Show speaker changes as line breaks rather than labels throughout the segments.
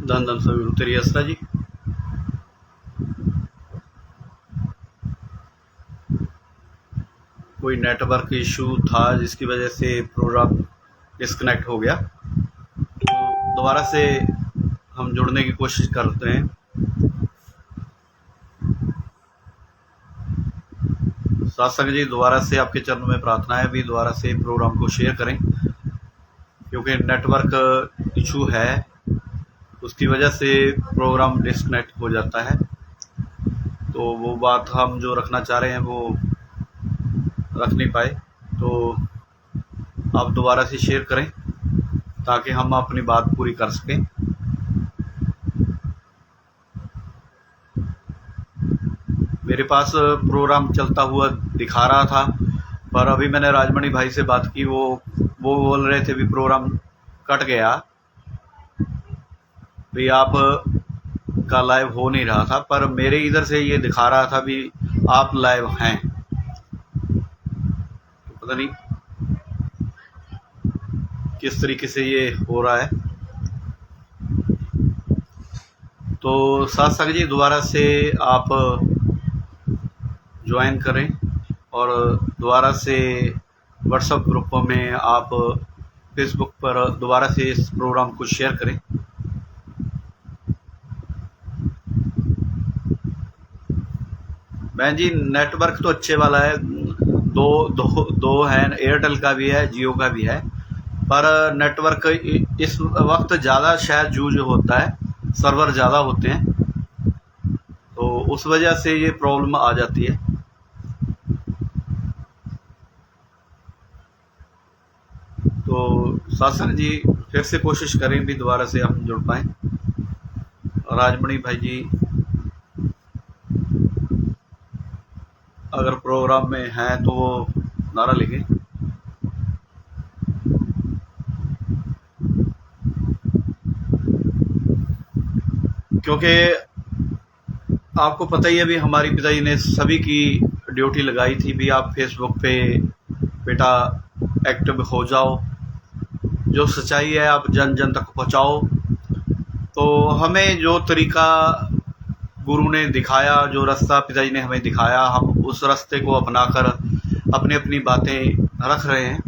धन धन सभी तेरी आस्था जी। कोई नेटवर्क इशू था जिसकी वजह से प्रोग्राम डिस्कनेक्ट हो गया, तो दोबारा से हम जुड़ने की कोशिश करते हैं। सत्संग जी, दोबारा से आपके चरणों में प्रार्थना है भी दोबारा से प्रोग्राम को शेयर करें, क्योंकि नेटवर्क इशू है, उसकी वजह से प्रोग्राम डिस्कनेक्ट हो जाता है। तो वो बात हम जो रखना चाह रहे हैं वो रख नहीं पाए, तो आप दोबारा से शेयर करें ताकि हम अपनी बात पूरी कर सकें। मेरे पास प्रोग्राम चलता हुआ दिखा रहा था, पर अभी मैंने राजमणि भाई से बात की, वो बोल रहे थे भी प्रोग्राम कट गया, भी आप का लाइव हो नहीं रहा था, पर मेरे इधर से ये दिखा रहा था भी आप लाइव हैं। तो पता नहीं किस तरीके से ये हो रहा है। तो सत्संग जी, दोबारा से आप ज्वाइन करें और दोबारा से व्हाट्सएप ग्रुप में, आप फेसबुक पर दोबारा से इस प्रोग्राम को शेयर करें। बहन जी, नेटवर्क तो अच्छे वाला है, दो है, एयरटेल का भी है, जियो का भी है, पर नेटवर्क इस वक्त ज़्यादा शायद यूज होता है, सर्वर ज़्यादा होते हैं, तो उस वजह से ये प्रॉब्लम आ जाती है। तो सत्संग जी, फिर से कोशिश करें भी दोबारा से हम जुड़ पाएँ। राजमणि भाई जी अगर प्रोग्राम में हैं तो वो नारा लेंगे। क्योंकि आपको पता ही है भी, हमारी पिताजी ने सभी की ड्यूटी लगाई थी भी आप फेसबुक पे बेटा एक्टिव हो जाओ, जो सच्चाई है आप जन जन तक पहुंचाओ। तो हमें जो तरीका गुरु ने दिखाया, जो रास्ता पिताजी ने हमें दिखाया, हम उस रास्ते को अपनाकर अपनी अपनी बातें रख रहे हैं।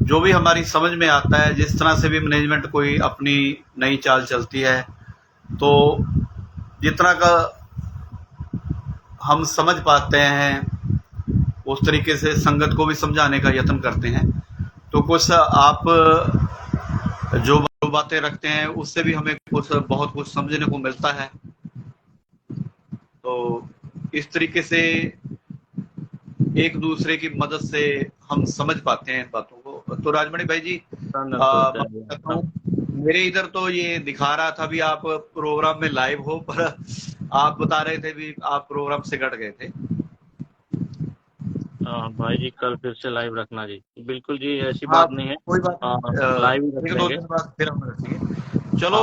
जो भी हमारी समझ में आता है, जिस तरह से भी मैनेजमेंट कोई अपनी नई चाल चलती है, तो जितना का हम समझ पाते हैं उस तरीके से संगत को भी समझाने का यत्न करते हैं। तो कुछ आप जो बातें रखते हैं उससे भी हमें बहुत कुछ समझने को मिलता है। तो इस तरीके से एक दूसरे की मदद से हम समझ पाते हैं बातों को। तो राजमणि भाई जी, मेरे इधर तो ये दिखा रहा था भी आप प्रोग्राम में लाइव हो, पर आप बता रहे थे भी आप प्रोग्राम से कट गए थे।
भाई जी, कल फिर से लाइव रखना जी। बिल्कुल जी, ऐसी बात नहीं है, कोई बात लाइव
एक दो दिन बाद फिर हम रखेंगे। चलो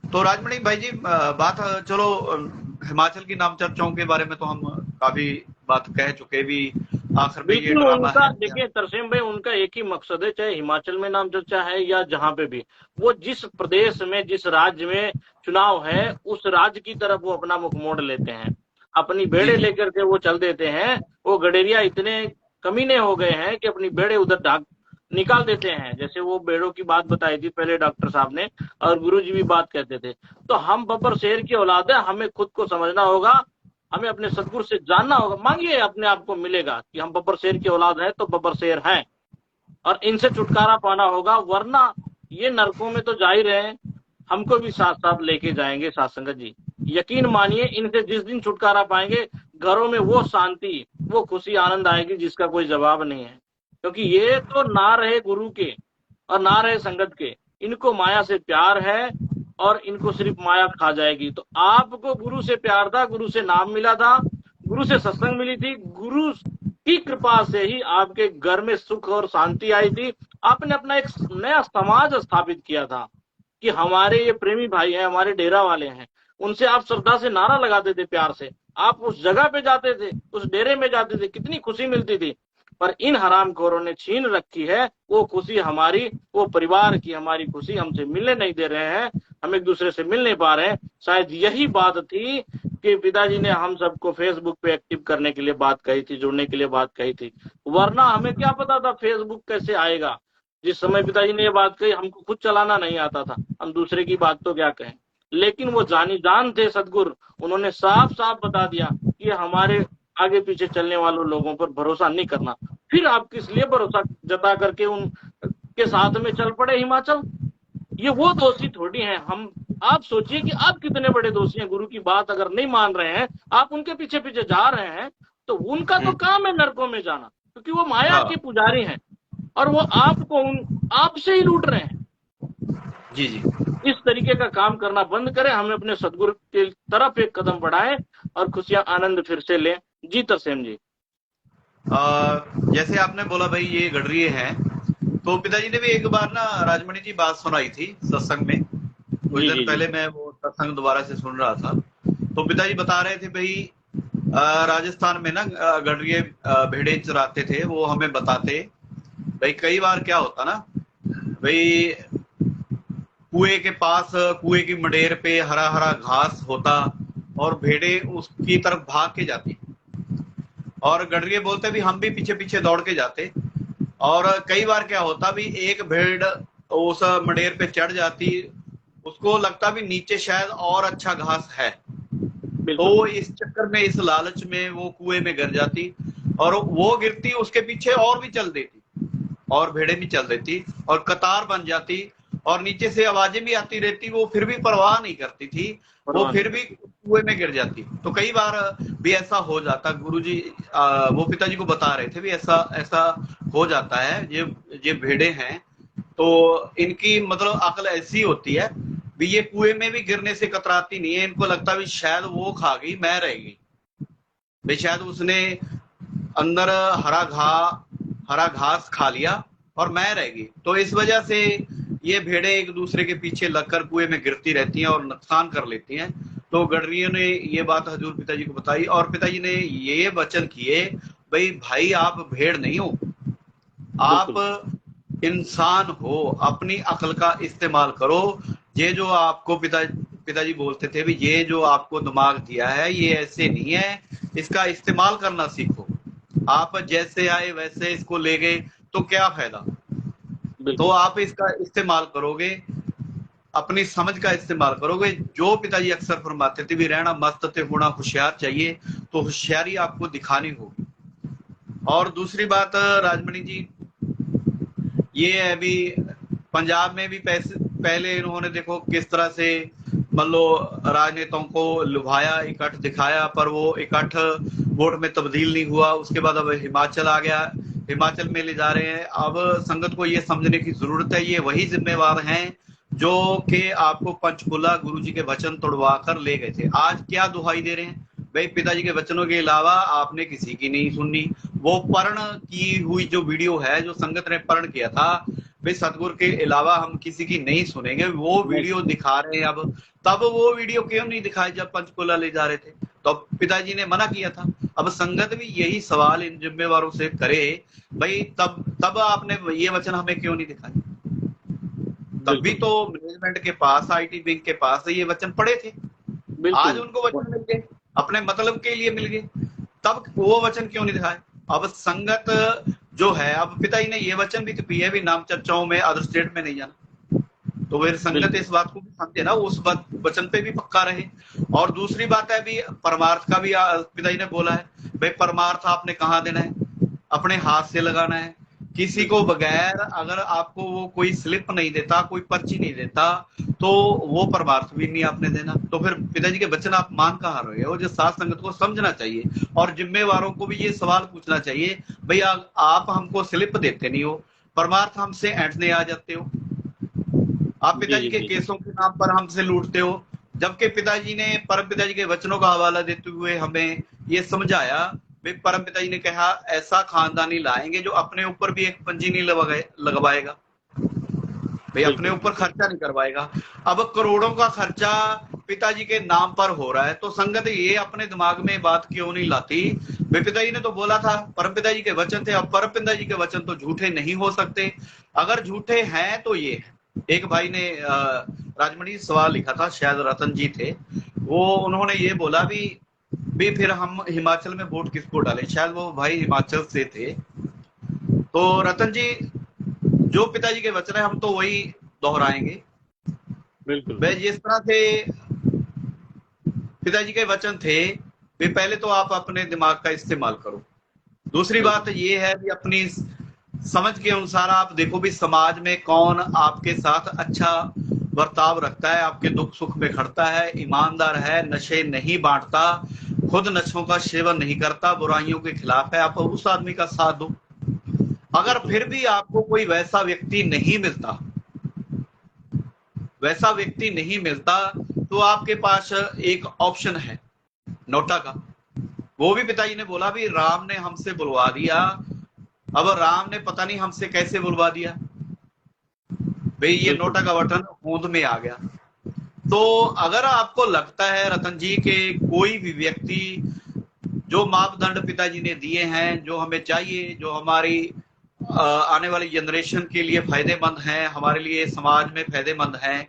तो राजमणि भाई जी, बात चलो हिमाचल की नाम चर्चाओं के बारे में तो हम काफी बात कह चुके भी, आखिर में ये ड्रामा है।
देखिए तरसेम भाई, उनका एक ही मकसद है, चाहे हिमाचल में नाम चर्चा है या जहाँ पे भी, वो जिस प्रदेश में, जिस राज्य में चुनाव है, उस राज्य की तरफ वो अपना मुख मोड़ लेते हैं, अपनी बेड़े लेकर के वो चल देते हैं। वो गडेरिया इतने कमीने हो गए हैं कि अपनी बेड़े उधर ढाक निकाल देते हैं। जैसे वो बेड़ों की बात बताई थी पहले डॉक्टर साहब ने, और गुरुजी भी बात कहते थे। तो हम बब्बर शेर की औलाद है, हमें खुद को समझना होगा, हमें अपने सदगुरु से जानना होगा। मांगिए, अपने आप को मिलेगा कि हम बब्बर शेर की औलाद है तो बब्बर शेर हैं, और इनसे छुटकारा पाना होगा, वरना ये नरकों में तो जा ही रहे हैं, हमको भी साथ साथ लेके जाएंगे। साथ संगत जी, यकीन मानिए, इनसे जिस दिन छुटकारा पाएंगे, घरों में वो शांति, वो खुशी, आनंद आएगी जिसका कोई जवाब नहीं है। क्योंकि ये तो ना रहे गुरु के और ना रहे संगत के, इनको माया से प्यार है और इनको सिर्फ माया खा जाएगी। तो आपको गुरु से प्यार था, गुरु से नाम मिला था, गुरु से सत्संग मिली थी, गुरु की कृपा से ही आपके घर में सुख और शांति आई थी। आपने अपना एक नया समाज स्थापित किया था कि हमारे ये प्रेमी भाई हैं, हमारे डेरा वाले हैं, उनसे आप श्रद्धा से नारा लगाते थे, प्यार से आप उस जगह पे जाते थे, उस डेरे में जाते थे, कितनी खुशी मिलती थी। पर इन हरामखोरों ने छीन रखी है वो खुशी हमारी, वो परिवार की हमारी खुशी। हमसे मिलने नहीं दे रहे हैं, हम एक दूसरे से मिल नहीं पा रहे हैं। शायद यही बात थी कि पिताजी ने हम सबको फेसबुक पे एक्टिव करने के लिए बात कही थी, जुड़ने के लिए बात कही थी। वरना हमें क्या पता था फेसबुक कैसे आएगा। जिस समय पिताजी ने ये बात कही हमको खुद चलाना नहीं आता था, हम दूसरे की बात तो क्या कहें। लेकिन वो जानी जान थे सदगुरु, उन्होंने साफ साफ बता दिया कि हमारे आगे पीछे चलने वालों लोगों पर भरोसा नहीं करना। फिर आप किस लिए भरोसा जता करके उन के साथ में चल पड़े हिमाचल। ये वो दोषी थोड़ी हैं हम। आप सोचिए कि आप कितने बड़े दोषी हैं। गुरु की बात अगर नहीं मान रहे हैं, आप उनके पीछे पीछे जा रहे हैं, तो उनका तो काम है नरकों में जाना, क्योंकि वो माया
हाँ
के पुजारी हैं और वो आपको आपसे ही लूट रहे हैं।
जी जी।
इस तरीके का काम करना बंद करें, हमें अपने सदगुरु की तरफ एक कदम बढ़ाएं और खुशियां आनंद फिर से लें। जी तरसेम जी।
जैसे आपने बोला भाई ये गडरिये हैं, तो पिताजी ने भी एक बार ना राजमणि जी बात सुनाई थी सत्संग में। कुछ
जी
दिन
जी जी।
पहले मैं वो सत्संग दोबारा से सुन रहा था, तो पिताजी बता रहे थे भाई राजस्थान में ना गडरिये भेड़ें चराते थे। वो हमें बताते भाई कई बार क्या होता ना भाई, कुएं के पास, कुएं की मडेर पे हरा हरा घास होता और भेड़ें उसकी तरफ भाग के जाती, और गडरिये बोलते भी हम भी पीछे पीछे दौड़ के जाते। और कई बार क्या होता भी एक भेड़ उस मडेर पे चढ़ जाती, उसको लगता भी नीचे शायद और अच्छा घास है,
बिल्कुल
तो
बिल्कुल।
इस चक्कर में, इस लालच में वो कुएं में गिर जाती, और वो गिरती उसके पीछे और भी चल देती, और भेड़ें भी चल देती और कतार बन जाती, और नीचे से आवाजें भी आती रहती, वो फिर भी परवाह नहीं करती थी, वो
परवाह नहीं
फिर भी
करती।
कुएं में गिर जाती। तो कई बार भी ऐसा हो जाता, गुरुजी वो पिताजी को बता रहे थे भी ऐसा ऐसा हो जाता है। ये भेड़ें हैं तो इनकी मतलब अकल ऐसी होती है भी, ये कुएं में भी गिरने से कतराती नहीं है, इनको लगता भी शायद वो खा गई मैं रह गई भाई, शायद उसने अंदर हरा घास खा लिया और मैं रह गई। तो इस वजह से ये भेड़ें एक दूसरे के पीछे लगकर कुएं में गिरती रहती हैं और नुकसान कर लेती हैं। तो गडरियों ने ये बात हजूर पिताजी को बताई, और पिताजी ने ये वचन किए भाई, भाई आप भेड़ नहीं हो,
बिल्कुल
आप इंसान हो, अपनी अकल का इस्तेमाल करो। ये जो आपको पिताजी बोलते थे भी, ये जो आपको दिमाग दिया है ये ऐसे नहीं है, इसका इस्तेमाल करना सीखो। आप जैसे आए वैसे इसको ले गए तो क्या फायदा। तो
बिल्कुल।
आप इसका इस्तेमाल करोगे, अपनी समझ का इस्तेमाल करोगे। जो पिताजी अक्सर फरमाते थे भी, रहना मस्त थे होना होशियार चाहिए, तो होशियारी आपको दिखानी होगी। और दूसरी बात राजमणि जी, ये है भी पंजाब में भी पैसे पहले इन्होंने देखो किस तरह से मान लो राजनेताओं को लुभाया, इकट्ठ दिखाया, पर वो इकट्ठ वोट में तब्दील नहीं हुआ। उसके बाद अब हिमाचल आ गया, हिमाचल में ले जा रहे हैं। अब संगत को ये समझने की जरूरत है, ये वही जिम्मेवार हैं जो कि आपको पंचकुला गुरुजी के वचन तोड़वा कर ले गए थे। आज क्या दुहाई दे रहे हैं भाई, पिताजी के वचनों के अलावा आपने किसी की नहीं सुननी। वो पर्ण की हुई जो वीडियो है, जो संगत ने पर्ण किया था भाई, सतगुरु के अलावा हम किसी की नहीं सुनेंगे, वो
नहीं
वीडियो दिखा रहे हैं अब। तब वो वीडियो क्यों नहीं दिखाए जब पंचकुला ले जा रहे थे, तो पिताजी ने मना किया था। अब संगत भी यही सवाल इन जिम्मेवारों से करे भाई, तब आपने ये वचन हमें क्यों नहीं दिखाए। तब भी
बिल्कुल
तो मैनेजमेंट के पास, आईटी विंग के पास ये वचन पड़े थे। आज
बिल्कुल।
उनको वचन मिल गए, अपने मतलब के लिए मिल गए, तब वो वचन क्यों नहीं दिखाए। अब संगत जो है, अब पिताजी ने ये वचन भी तो पिया भी, नाम चर्चाओं में अदर स्टेट में नहीं जाना। तो फिर संगत
बिल्कुल
इस बात को भी समझे ना, उस बात वचन पे भी पक्का रहे। और दूसरी बात है भी, परमार्थ का भी पिताजी ने बोला है भाई, परमार्थ आपने कहाँ देना है, अपने हाथ से लगाना है। किसी को बगैर अगर आपको वो कोई स्लिप नहीं देता, कोई पर्ची नहीं देता, तो वो परमार्थ भी नहीं आपने देना। तो फिर पिताजी के वचन आप मान कहाँ रहे हो। जो साथ संगत को समझना चाहिए, और जिम्मेवारों को भी ये सवाल पूछना चाहिए भाई, आप हमको स्लिप देते नहीं हो, परमार्थ हमसे ऐंठने आ जाते हो, आप
जी
पिताजी
जी
के
जी।
केसों के नाम पर हमसे लूटते हो। जबकि पिताजी ने परम पिताजी के वचनों का हवाला देते हुए हमें ये समझाया, वे परम पिताजी ने कहा ऐसा खानदानी लाएंगे जो अपने ऊपर भी एक पंजी नहीं लगवाएगा भाई, अपने
बिल्कुल
ऊपर खर्चा नहीं करवाएगा। अब करोड़ों का खर्चा पिताजी के नाम पर हो रहा है, तो संगत ये अपने दिमाग में बात क्यों नहीं लाती? वे पिताजी ने तो बोला था, परम पिताजी के वचन थे। अब परम पिताजी के वचन तो झूठे नहीं हो सकते। अगर झूठे हैं तो ये है। एक भाई ने राजमणि सवाल लिखा था, शायद रतन जी थे, वो उन्होंने ये बोला भी फिर हम हिमाचल में वोट किसको डालें? शायद वो भाई हिमाचल से थे। तो रतन जी, जो पिताजी के वचन है हम तो वही दोहराएंगे।
बिल्कुल
वे जिस तरह से पिताजी के वचन थे, वे पहले तो आप अपने दिमाग का इस्तेमाल करो। दूसरी बात ये है कि अपनी समझ के अनुसार आप देखो भी समाज में कौन आपके साथ अच्छा बर्ताव रखता है, आपके दुख सुख में खड़ता है, ईमानदार है, नशे नहीं बांटता, खुद नशों का सेवन नहीं करता, बुराइयों के खिलाफ है, आप उस आदमी का साथ दो। अगर फिर भी आपको कोई वैसा व्यक्ति नहीं मिलता, तो आपके पास एक ऑप्शन है नोटा का। वो भी पिताजी ने बोला भी राम ने हमसे बुलवा दिया। अब राम ने पता नहीं हमसे कैसे बुलवा दिया भाई, ये नोटा का बटन होंद में आ गया। तो अगर आपको लगता है रतन जी के कोई भी व्यक्ति जो मापदंड पिताजी ने दिए हैं, जो हमें चाहिए, जो हमारी आने वाली जनरेशन के लिए फायदेमंद हैं, हमारे लिए समाज में फायदेमंद हैं,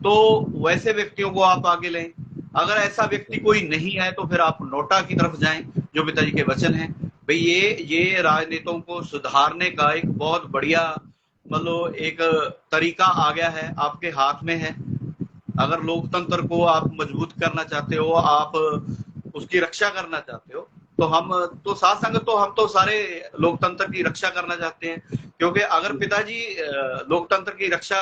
तो वैसे व्यक्तियों को आप आगे लें। अगर ऐसा व्यक्ति कोई नहीं है तो फिर आप नोटा की तरफ जाएं, जो पिताजी के वचन हैं। भाई ये राजनीतियों को सुधारने का एक बहुत बढ़िया मतलब एक तरीका आ गया है, आपके हाथ में है। अगर लोकतंत्र को आप मजबूत करना चाहते हो, आप उसकी रक्षा करना चाहते हो, तो हम तो सारे लोकतंत्र की रक्षा करना चाहते हैं। क्योंकि अगर पिताजी लोकतंत्र की रक्षा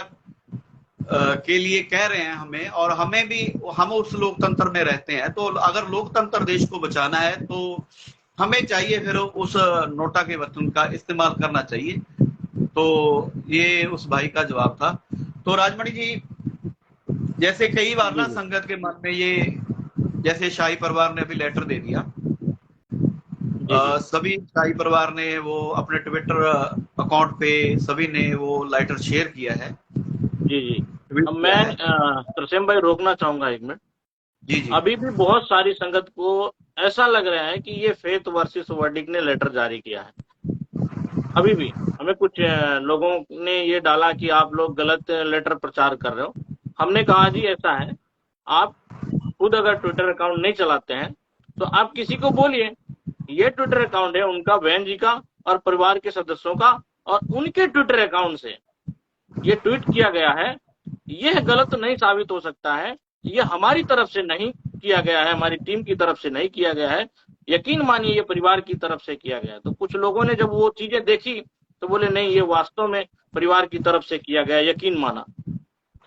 के लिए कह रहे हैं हमें, और हमें भी, हम उस लोकतंत्र में रहते हैं, तो अगर लोकतंत्र देश को बचाना है तो हमें चाहिए फिर उस नोटा के वचन का इस्तेमाल करना चाहिए। तो ये उस भाई का जवाब था। तो राजमणि जी, जैसे कई बार ना संगत के मन में ये, जैसे शाही परिवार ने अभी लेटर दे दिया, सभी शाही परिवार ने वो अपने ट्विटर अकाउंट पे सभी ने वो लेटर शेयर किया है।
जी अब मैं तरसेम भाई रोकना चाहूंगा एक मिनट।
जी।
अभी भी बहुत सारी संगत को ऐसा लग रहा है कि ये फेथ वर्सेस वर्डिक्ट ने लेटर जारी किया है। अभी भी हमें कुछ लोगों ने ये डाला कि आप लोग गलत लेटर प्रचार कर रहे हो। हमने कहा जी ऐसा है, आप खुद अगर ट्विटर अकाउंट नहीं चलाते हैं तो आप किसी को बोलिए, ये ट्विटर अकाउंट है उनका, बहन जी का और परिवार के सदस्यों का, और उनके ट्विटर अकाउंट से ये ट्वीट किया गया है, यह गलत नहीं साबित हो सकता है, ये हमारी तरफ से नहीं किया गया है, हमारी टीम की तरफ से नहीं किया गया है, यकीन मानिए ये परिवार की तरफ से किया गया है। तो कुछ लोगों ने जब वो चीजें देखी तो बोले नहीं, ये वास्तव में परिवार की तरफ से किया गया, यकीन माना।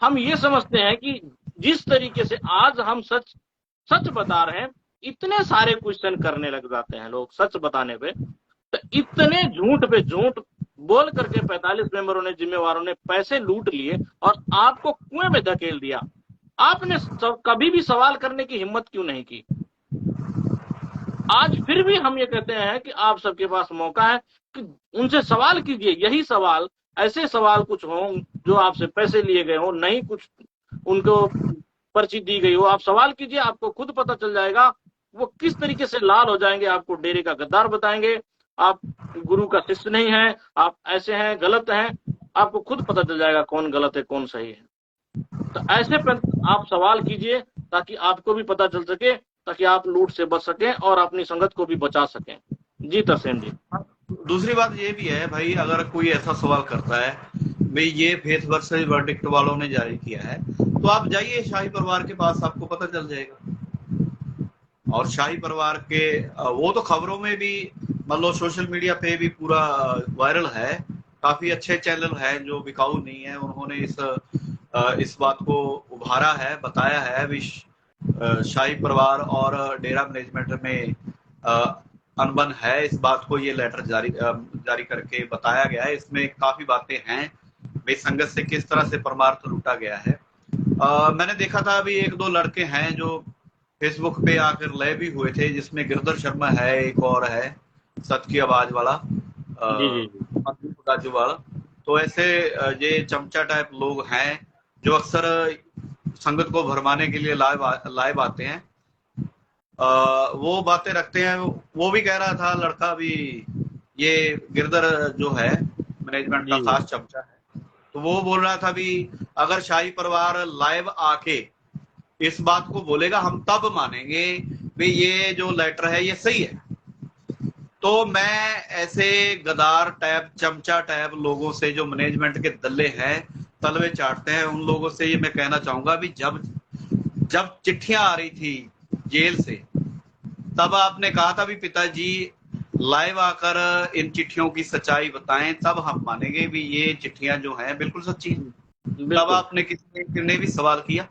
हम ये समझते हैं कि जिस तरीके से आज हम सच बता रहे हैं, इतने सारे क्वेश्चन करने लग जाते हैं लोग सच बताने पे, तो इतने झूठ पे झूठ बोल करके 45 मेंबरों ने, जिम्मेवारों ने पैसे लूट लिए और आपको कुएं में धकेल दिया। आपने कभी भी सवाल करने की हिम्मत क्यों नहीं की? आज फिर भी हम ये कहते हैं कि आप सबके पास मौका है कि उनसे सवाल कीजिए। यही सवाल, ऐसे सवाल कुछ हो जो आपसे पैसे लिए गए हो, नहीं कुछ उनको पर्ची दी गई हो, आप सवाल कीजिए, आपको खुद पता चल जाएगा वो किस तरीके से लाल हो जाएंगे, आपको डेरे का गद्दार बताएंगे, आप गुरु का शिष्य नहीं है, आप ऐसे हैं, गलत हैं, आपको खुद पता चल जाएगा कौन गलत है कौन सही है। तो ऐसे पर आप सवाल कीजिए ताकि आपको भी पता चल सके, ताकि आप लूट से बच सकें और अपनी संगत को भी बचा सकें। जी तरसेम जी।
दूसरी बात ये भी है भाई, अगर कोई ऐसा सवाल करता है भाई ये फेथ वर्सेस वर्डिक्ट वालों ने जारी किया है, तो आप जाइए शाही परिवार के पास, आपको पता चल जाएगा। और शाही परिवार के वो तो खबरों में भी, मतलब सोशल मीडिया पे भी पूरा वायरल है। काफी अच्छे चैनल हैं जो बिकाऊ नहीं है, उन्होंने इस बात को उभारा है, बताया है। शाही परिवार और डेरा मैनेजमेंट में अनबन है, इस बात को ये लेटर जारी करके बताया गया है। इसमें काफी बातें हैं भाई, संगत से किस तरह से परमार्थ लूटा गया है। मैंने देखा था अभी 1-2 लड़के हैं जो फेसबुक पे आकर लय भी हुए थे, जिसमें गिरधर शर्मा है, एक और है सत की आवाज वाला, वाला। तो ऐसे ये चमचा टाइप लोग हैं जो अक्सर संगत को भरमाने के लिए लाइव आते हैं, वो बातें रखते हैं। वो भी कह रहा था लड़का भी, ये गिरधर जो है मैनेजमेंट का
जी
खास चमचा है, तो वो बोल रहा था भी अगर शाही परिवार लाइव आके इस बात को बोलेगा हम तब मानेंगे भी ये जो लेटर है ये सही है। तो मैं ऐसे गदार टाइप चमचा टाइप लोगों से जो मैनेजमेंट के दल्ले हैं, तलवे चाटते हैं, उन लोगों से ये मैं कहना चाहूंगा भी जब जब चिट्ठियां आ रही थी जेल से, तब आपने कहा था भी पिताजी लाइव आकर इन चिट्ठियों की सच्चाई बताएं, तब हम मानेंगे भी ये चिट्ठियां जो हैं बिल्कुल सच्ची हैं। तब
बिल्कुल।
आपने किसी ने भी सवाल किया?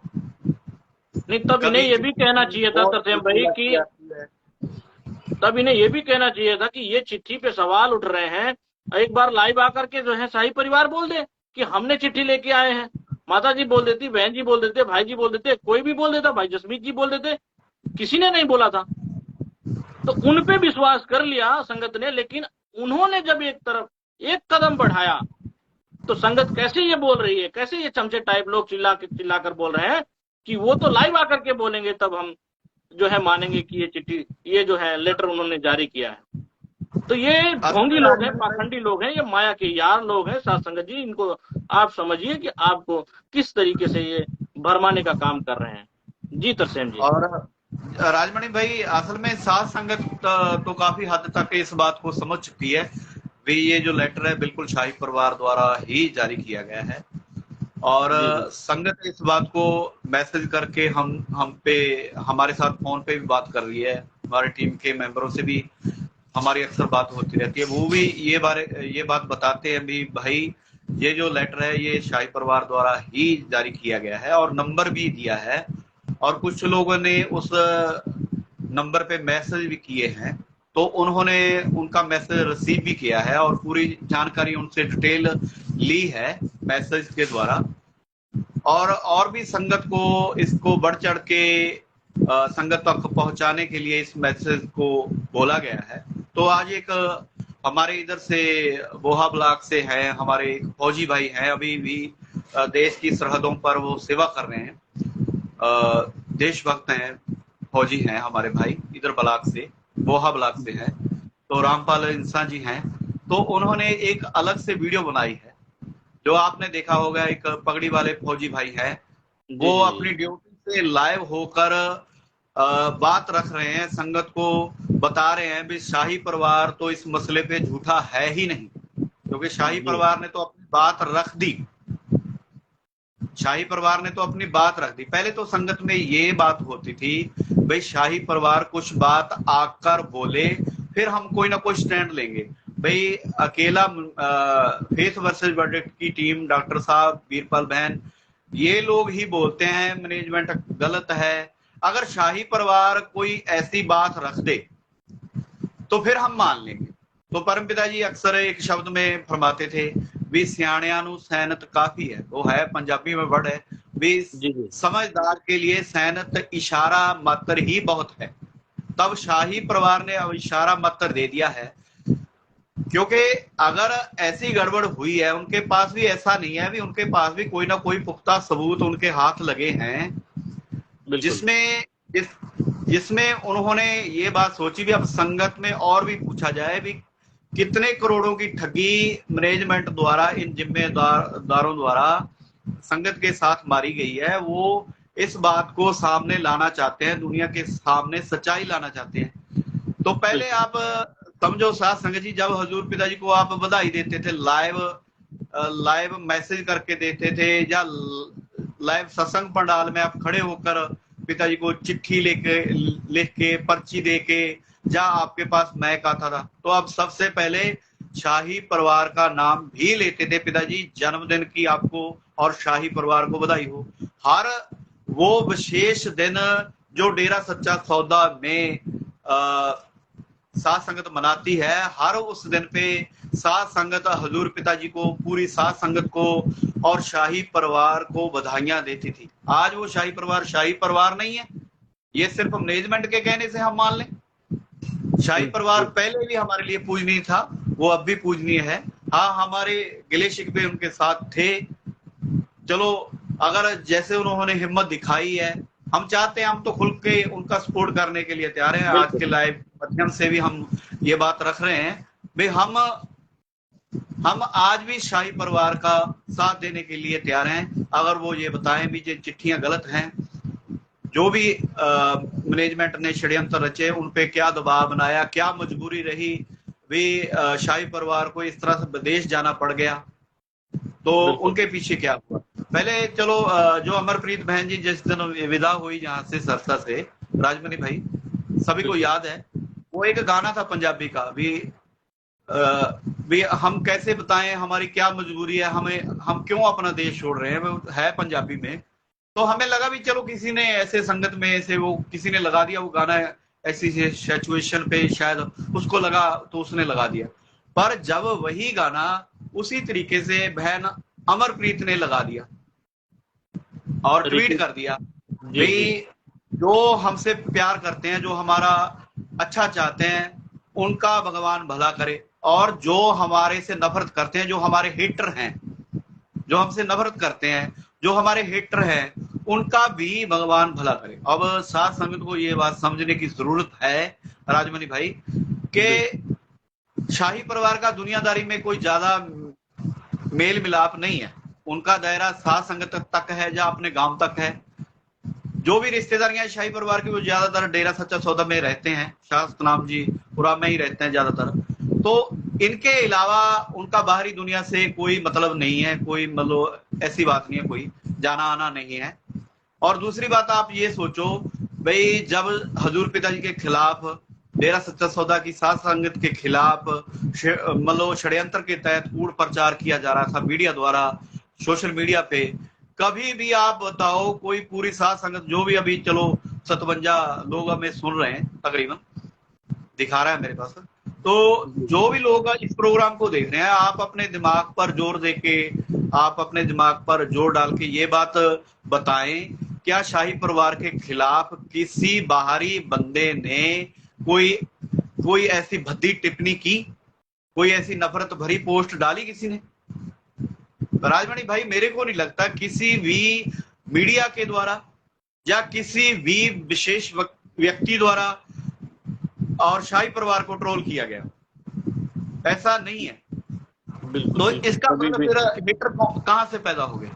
नहीं, तब इन्हें
कभी
ये भी
चिट्ठी
कहना
की
चाहिए था
और
तरसेम
गलती
भाई
आती
कि,
आती है।
तब इन्हें ये भी कहना चाहिए था कि ये चिट्ठी पे सवाल उठ रहे हैं, एक बार लाइव आकर के जो है शाही परिवार बोल दे कि हमने चिट्ठी लेके आए हैं। माता जी बोल देती, बहन जी बोल देते, भाई जी बोल देते, कोई भी बोल देता, भाई जसमीत जी बोल देते, किसी ने नहीं बोला था। तो उन पे विश्वास कर लिया संगत ने, लेकिन उन्होंने जब एक तरफ एक कदम बढ़ाया तो संगत कैसे ये बोल रही है, कैसे ये चमचे टाइप लोग चिल्लाकर बोल रहे हैं कि वो तो लाइव आकर के बोलेंगे तब हम जो है मानेंगे कि ये चिट्ठी, ये जो है लेटर उन्होंने जारी किया है। तो ये
असल
ढोंगी
में
लोग हैं,
राजमणि भाई,
पाखंडी लोग हैं, ये माया के यार लोग हैं। साथ संगत जी, इनको आप समझिए कि आपको किस तरीके से ये भरमाने का काम कर रहे हैं। जी तरसेम जी।
और राजमणि भाई असल में साध संगत तो काफी हद तक इस बात को समझ चुकी है भी ये जो लेटर है बिल्कुल शाही परिवार द्वारा ही जारी किया गया है। और
जी जी
संगत इस बात को मैसेज करके हम पे हमारे साथ फोन पे भी बात कर रही है, हमारी टीम के मेंबरों से भी हमारी अक्सर बात होती रहती है। वो भी ये बात बताते हैं भी भाई ये जो लेटर है ये शाही परिवार द्वारा ही जारी किया गया है, और नंबर भी दिया है, और कुछ लोगों ने उस नंबर पे मैसेज भी किए हैं, तो उन्होंने उनका मैसेज रिसीव भी किया है और पूरी जानकारी उनसे डिटेल ली है मैसेज के द्वारा। और भी संगत को इसको बढ़ चढ़ के संगत तक पहुंचाने के लिए इस मैसेज को बोला गया है। तो आज एक हमारे इधर से बोहा ब्लॉक से हैं, हमारे एक फौजी भाई हैं, अभी भी देश की सरहदों पर वो सेवा कर रहे हैं, देशभक्त हैं, फौजी हैं हमारे भाई, इधर ब्लॉक से, बोहा ब्लॉक से हैं। तो रामपाल इंसान जी हैं, तो उन्होंने एक अलग से वीडियो बनाई है, जो आपने देखा होगा। एक पगड़ी वाले फौजी भाई हैं,
जी
वो
जी
अपनी ड्यूटी से लाइव होकर बात रख रहे हैं, संगत को बता रहे हैं भी शाही परिवार तो इस मसले पे झूठा है ही नहीं, क्योंकि शाही
जी
परिवार ने तो अपनी बात रख दी। शाही परिवार ने तो अपनी बात रख दी। पहले तो संगत में ये बात होती थी भाई शाही परिवार कुछ बात आकर बोले, फिर हम कोई ना कोई स्टैंड लेंगे। भाई अकेला फेस वर्सेस वर्डिक्ट की टीम, डॉक्टर साहब, वीरपाल बहन, ये लोग ही बोलते हैं मैनेजमेंट गलत है। अगर शाही परिवार कोई ऐसी बात रख दे तो फिर हम मान लेंगे। तो परम पिताजी अक्सर एक शब्द में फरमाते थे भी सियाणियां नू सैनत काफी है, वो है पंजाबी में वर्ड है भी
जी जी
समझदार के लिए सैनत इशारा मात्र ही बहुत है। तब शाही परिवार ने अब इशारा मात्र दे दिया है, क्योंकि अगर ऐसी गड़बड़ हुई है, उनके पास भी ऐसा नहीं है भी उनके पास भी कोई ना कोई पुख्ता सबूत उनके हाथ लगे हैं,
बिल्कुल।
जिसमें जिसमें उन्होंने ये बात सोची भी अब संगत में और भी पूछा जाए भी कितने करोड़ों की ठगी मैनेजमेंट द्वारा इन जिम्मेदारों द्वारा संगत के साथ मारी गई है। वो इस बात को सामने लाना चाहते हैं, दुनिया के सामने सच्चाई लाना चाहते हैं। तो पहले
बिल्कुल
आप समझो साथ संगत जी, जब हजूर पिताजी को आप बधाई देते थे, लाइव मैसेज करके देते थे, या लाइव सत्संग पंडाल में आप खड़े होकर पिताजी को चिट्ठी लेके लिख के पर्ची दे के, या आपके पास मैक आता था, तो आप सबसे पहले शाही परिवार का नाम भी लेते थे। पिताजी जन्मदिन की आपको और शाही परिवार को बधाई हो। हर वो विशेष दिन जो डेरा सच्चा सौदा में साध संगत मनाती है, हर उस दिन पे साध संगत हजूर पिताजी को, पूरी साध संगत को और शाही परिवार को बधाइयां देती थी। आज वो शाही परिवार नहीं है, ये सिर्फ मैनेजमेंट के कहने से हम मान लें। शाही परिवार पहले भी हमारे लिए पूजनीय था, वो अब भी पूजनीय है। हाँ, हमारे गिले शिकवे उनके साथ थे, चलो अगर जैसे उन्होंने हिम्मत दिखाई है, हम चाहते हैं, हम तो खुल के उनका सपोर्ट करने के लिए तैयार हैं। आज
बिल्कुल
के लाइव माध्यम से भी हम ये बात रख रहे हैं भाई, हम आज भी शाही परिवार का साथ देने के लिए तैयार हैं। अगर वो ये बताएं भी जो चिट्ठियां गलत हैं, जो भी मैनेजमेंट ने षड्यंत्र रचे, उन पे क्या दबाव बनाया, क्या मजबूरी रही, वे शाही परिवार को इस तरह से विदेश जाना पड़ गया, तो
बिल्कुल
उनके पीछे क्या हुआ। पहले चलो जो अमरप्रीत बहन जी जिस दिन विदा हुई जहां से, सरसा से, राजमणि भाई सभी को
बिल्कुल
याद है, वो एक गाना था पंजाबी का भी हम कैसे बताएं हमारी क्या मजबूरी है, हम क्यों अपना देश छोड़ रहे हैं, वो है पंजाबी में। तो हमें लगा भी चलो किसी ने ऐसे संगत में ऐसे वो किसी ने लगा दिया वो गाना, ऐसी सिचुएशन पे शायद उसको लगा तो उसने लगा दिया। पर जब वही गाना उसी तरीके से बहन अमरप्रीत ने लगा दिया और ट्वीट
तरीके।
कर दिया
जी जी।
भाई, जो हमसे प्यार करते हैं, जो हमारा अच्छा चाहते हैं, उनका भगवान भला करे, और जो हमारे से नफरत करते हैं, जो हमारे हेटर हैं, जो हमसे नफरत करते हैं, जो हमारे हेटर हैं, उनका भी भगवान भला करे। अब साथ संगत को ये बात समझने की जरूरत है राजमणि भाई, कि शाही परिवार का दुनियादारी में कोई ज्यादा मेल मिलाप नहीं है। उनका दायरा साथ संगत तक है या अपने गांव तक है। जो भी रिश्तेदारियां शाही परिवार की, वो ज्यादातर डेरा सच्चा सौदा में रहते हैं, शास्त्र नाम जी पुरा में ही रहते हैं ज्यादातर। तो इनके अलावा उनका बाहरी दुनिया से कोई मतलब नहीं है, कोई मतलब ऐसी बात नहीं है, कोई जाना आना नहीं है। और दूसरी बात आप ये सोचो भाई, जब हजूर पिताजी के खिलाफ, डेरा सच्चा सौदा की साथ संगत के खिलाफ मतलब षड्यंत्र के तहत कूड़ प्रचार किया जा रहा था मीडिया द्वारा, सोशल मीडिया पे, कभी भी आप बताओ कोई पूरी साथ संगत, जो भी अभी चलो 57 लोग हमें सुन रहे हैं तकरीबन, दिखा रहा है मेरे पास, तो जो भी लोग इस प्रोग्राम को देख रहे हैं, आप अपने दिमाग पर जोर देके, आप अपने दिमाग पर जोर डाल के ये बात बताएं, क्या शाही परिवार के खिलाफ किसी बाहरी बंदे ने कोई ऐसी भद्दी टिप्पणी की, कोई ऐसी नफरत भरी पोस्ट डाली किसी ने? राजमणि भाई मेरे को नहीं लगता किसी भी मीडिया के द्वारा या किसी भी विशेष व्यक्ति द्वारा और शाही परिवार को ट्रोल किया गया, ऐसा नहीं है।
बिल्कुल
तो
बिल्कुल
इसका
कभी
मतलब
भी।
फिर हेटर कहां से पैदा हो गए?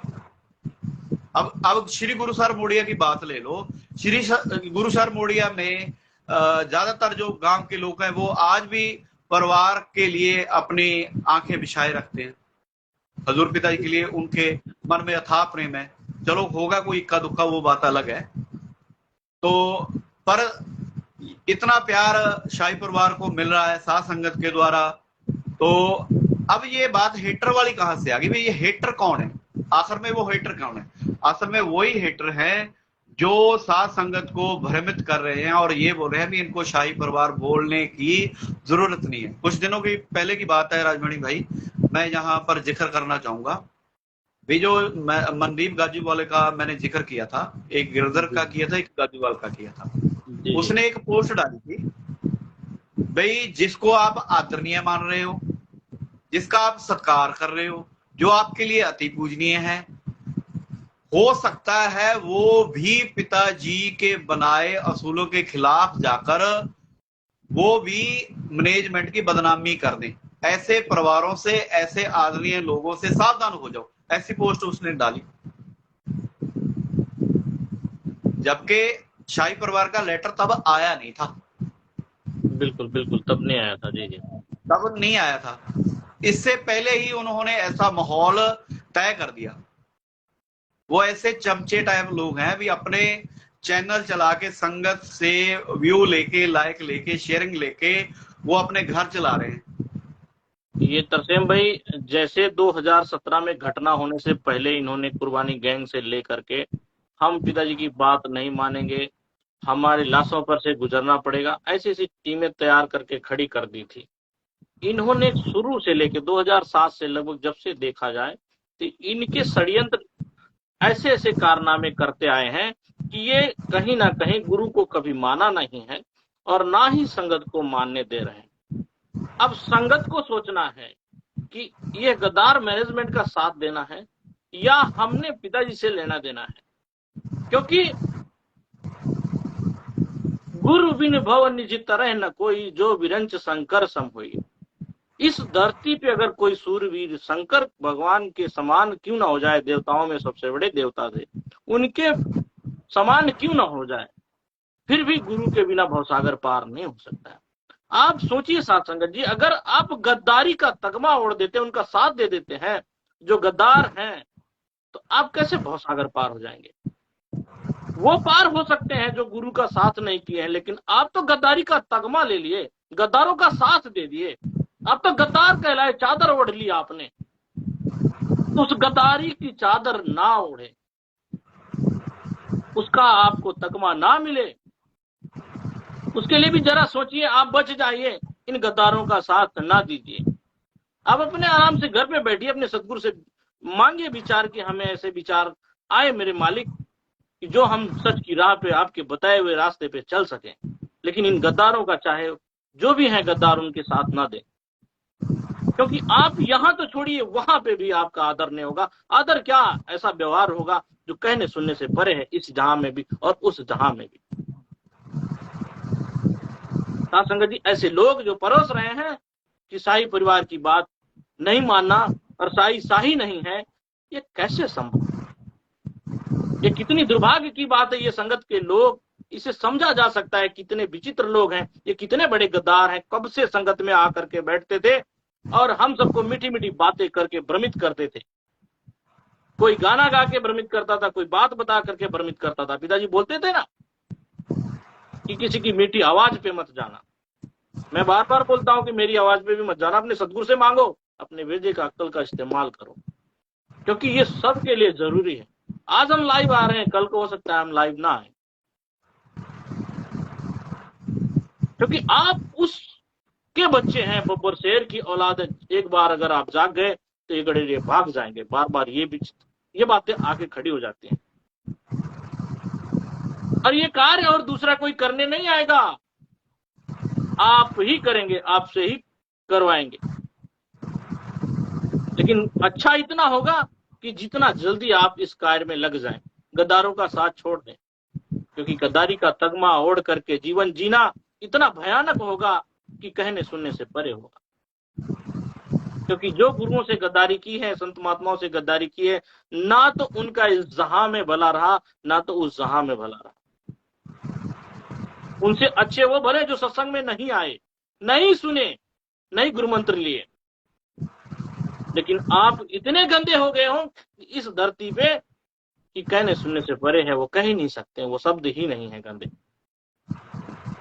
अब श्री गुरु सर मोड़िया की बात ले लो। गुरु सर मोड़िया में ज्यादातर जो गांव के लोग हैं, वो आज भी परिवार के लिए अपनी आंखें बिछाए रखते हैं। हजूर पिताजी के लिए उनके मन में अथाह प्रेम है। चलो होगा कोई इक्का दुक्का, वो बात अलग है। तो पर इतना प्यार शाही परिवार को मिल रहा है साथ संगत के द्वारा, तो अब ये बात हेटर वाली कहां से आ गई? भाई ये हेटर कौन है? आखिर में वो हेटर कौन है? आखिर में वही हेटर हैं जो साथ संगत को भ्रमित कर रहे हैं और ये बोल रहे हैं कि इनको शाही परिवार बोलने की जरूरत नहीं है। कुछ दिनों की पहले की बात है राजमणि भाई, मैं यहाँ पर जिक्र करना चाहूंगा भी, जो मनदीप गाजीवाल का मैंने जिक्र किया था, एक गिरधर का किया था, एक गाजीवाल का किया था।
जी जी।
उसने एक पोस्ट डाली थी भाई, जिसको आप आदरणीय मान रहे हो, जिसका आप सत्कार कर रहे हो, जो आपके लिए अति पूजनीय है, हो सकता है वो भी पिताजी के बनाए असूलों के खिलाफ जाकर वो भी मैनेजमेंट की बदनामी कर दें। ऐसे परिवारों से, ऐसे आदरणीय लोगों से सावधान हो जाओ। ऐसी पोस्ट उसने डाली, जबकि शाही परिवार का लेटर तब आया नहीं था।
बिल्कुल बिल्कुल तब नहीं आया था। जी जी।
तब नहीं आया था। इससे पहले ही उन्होंने ऐसा माहौल तय कर दिया। वो ऐसे चमचे टाइप लोग हैं भी, अपने चैनल चला के संगत से व्यू लेके, लाइक लेके, शेयरिंग लेके वो अपने घर चला रहे हैं।
ये तरसेम भाई, जैसे 2017 में घटना होने से पहले इन्होंने कुर्बानी गैंग से लेकर के हम पिताजी की बात नहीं मानेंगे, हमारी लाशों पर से गुजरना पड़ेगा, ऐसी ऐसी टीमें तैयार करके खड़ी कर दी थी। इन्होंने शुरू से लेकर 2007 से लगभग जब से देखा जाए, तो इनके षड्यंत्र ऐसे ऐसे कारनामे करते आए हैं कि ये कहीं ना कहीं गुरु को कभी माना नहीं है और ना ही संगत को मानने दे रहे हैं। अब संगत को सोचना है कि ये गद्दार मैनेजमेंट का साथ देना है या हमने पिताजी से लेना देना है? क्योंकि गुरु बिन भव निज तरह न कोई, जो विरंच शंकर सम होई। इस धरती पे अगर कोई सूरवीर शंकर भगवान के समान क्यों ना हो जाए, देवताओं में सबसे बड़े देवता थे, उनके समान क्यों ना हो जाए, फिर भी गुरु के बिना भवसागर पार नहीं हो सकता है। आप सोचिए साथ संगत जी, अगर आप गद्दारी का तगमा ओढ़ देते, उनका साथ दे देते हैं, जो गद्दार हैं, तो आप कैसे भवसागर पार हो जाएंगे? वो पार हो सकते हैं जो गुरु का साथ नहीं किए हैं, लेकिन आप तो गद्दारी का तगमा ले लिए, गद्दारों का साथ दे दिए, आप तो गद्दार कहलाए, चादर ओढ़ ली आपने। उस गद्दारी की चादर ना ओढ़े, उसका आपको तगमा ना मिले, उसके लिए भी जरा सोचिए, आप बच जाइए, इन गद्दारों का साथ ना दीजिए। आप अपने आराम से घर पे बैठिए, अपने सदगुरु से मांगिए विचार कि हमें ऐसे विचार आए मेरे मालिक कि जो हम सच की राह पे, आपके बताए हुए रास्ते पे चल सकें। लेकिन इन गद्दारों का, चाहे जो भी हैं गद्दार, उनके साथ ना दें, क्योंकि आप यहां तो छोड़िए, वहां पे भी आपका आदर नहीं होगा। आदर क्या, ऐसा व्यवहार होगा जो कहने सुनने से परे है, इस जहां में भी और उस जहां में भी। साथ संगत जी, ऐसे लोग जो परोस रहे हैं कि शाही परिवार की बात नहीं मानना और शाही शाही नहीं है, ये कैसे संभव? ये कितनी दुर्भाग्य की बात है। ये संगत के लोग, इसे समझा जा सकता है कितने विचित्र लोग हैं, ये कितने बड़े गद्दार हैं। कब से संगत में आकर के बैठते थे और हम सबको मीठी मीठी बातें करके भ्रमित करते थे। कोई गाना गा के भ्रमित करता था, कोई बात बता करके भ्रमित करता था। पिताजी बोलते थे ना कि किसी की मीठी आवाज पे मत जाना। मैं बार बार बोलता हूं कि मेरी आवाज पे भी मत जाना, अपने सदगुरु से मांगो, अपने वेजे का अक्ल का इस्तेमाल करो, क्योंकि ये सबके लिए जरूरी है। आज हम लाइव आ रहे हैं, कल को हो सकता है हम लाइव ना आए, क्योंकि आप उसके बच्चे हैं, बब्बर शेर की औलाद है। एक बार अगर आप जाग गए तो ये गड़ेरिए भाग जाएंगे। बार बार ये बातें आके खड़ी हो जाती हैं, और ये कार्य और दूसरा कोई करने नहीं आएगा, आप ही करेंगे, आपसे ही करवाएंगे। लेकिन अच्छा इतना होगा कि जितना जल्दी आप इस कार्य में लग जाएं, गद्दारों का साथ छोड़ दें, क्योंकि गद्दारी का तगमा ओढ़ करके जीवन जीना इतना भयानक होगा कि कहने सुनने से परे होगा। क्योंकि जो गुरुओं से गद्दारी की है, संत महात्माओं से गद्दारी की है, ना तो उनका इस जहां में भला रहा, ना तो उस जहां में भला रहा। उनसे अच्छे वो भले जो सत्संग में नहीं आए, नहीं सुने, नहीं गुरु मंत्र लिए, लेकिन आप इतने गंदे हो गए हो इस धरती पे कि कहने सुनने से परे है, वो कह ही नहीं सकते, वो शब्द ही नहीं है गंदे।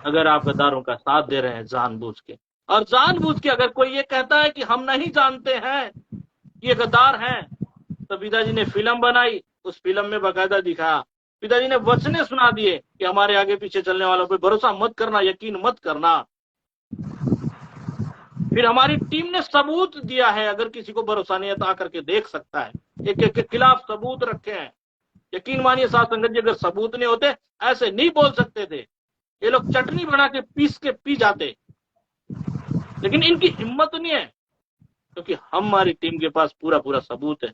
अगर आप गद्दारों का साथ दे रहे हैं जानबूझ के, और जानबूझ के अगर कोई ये कहता है कि हम नहीं जानते हैं ये गद्दार हैं, तो पिताजी ने फिल्म बनाई, उस फिल्म में बाकायदा दिखाया, पिताजी ने वचने सुना दिए कि हमारे आगे पीछे चलने वालों पे भरोसा मत करना, यकीन मत करना। फिर हमारी टीम ने सबूत दिया है, अगर किसी को भरोसा नहीं है तो आकर के देख सकता है, एक एक के खिलाफ सबूत रखे हैं। यकीन मानिए साथ संगत जी, अगर सबूत नहीं होते ऐसे नहीं बोल सकते थे, ये लोग चटनी बना के पीस के पी जाते। लेकिन इनकी हिम्मत नहीं है, क्योंकि हमारी टीम के पास पूरा पूरा सबूत है।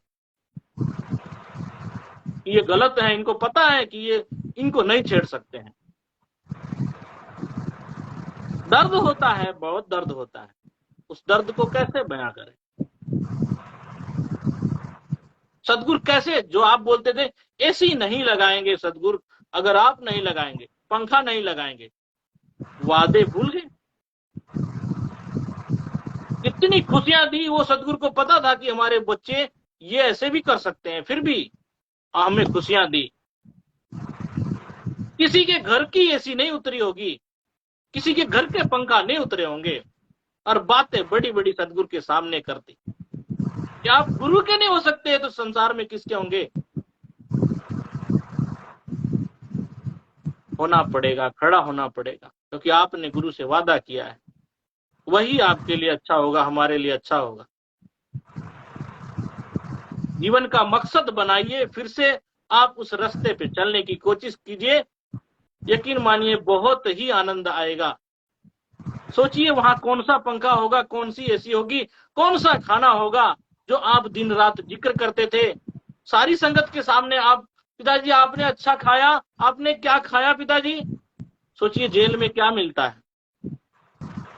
ये गलत है, इनको पता है कि ये इनको नहीं छेड़ सकते हैं। दर्द होता है, बहुत दर्द होता है, उस दर्द को कैसे बयां करें? सदगुरु कैसे, जो आप बोलते थे एसी नहीं लगाएंगे सदगुरु, अगर आप नहीं लगाएंगे, पंखा नहीं लगाएंगे, वादे भूल गए। कितनी खुशियां दी, वो सदगुरु को पता था कि हमारे बच्चे ये ऐसे भी कर सकते हैं, फिर भी हमें खुशियां दी। किसी के घर की एसी नहीं उतरी होगी, किसी के घर के पंखा नहीं उतरे होंगे, और बातें बड़ी बड़ी सदगुरु के सामने करती। क्या आप गुरु के नहीं हो सकते तो संसार में किसके होंगे? होना पड़ेगा, खड़ा होना पड़ेगा, क्योंकि आपने गुरु से वादा किया है, वही आपके लिए अच्छा होगा, हमारे लिए अच्छा होगा। जीवन का मकसद बनाइए, फिर से आप उस रास्ते पे चलने की कोशिश कीजिए, यकीन मानिए बहुत ही आनंद आएगा। सोचिए वहां कौन सा पंखा होगा, कौन सी एसी होगी, कौन सा खाना होगा जो आप दिन रात जिक्र करते थे, सारी संगत के सामने आप, पिताजी आपने अच्छा खाया, आपने क्या खाया पिताजी? सोचिए जेल में क्या मिलता है,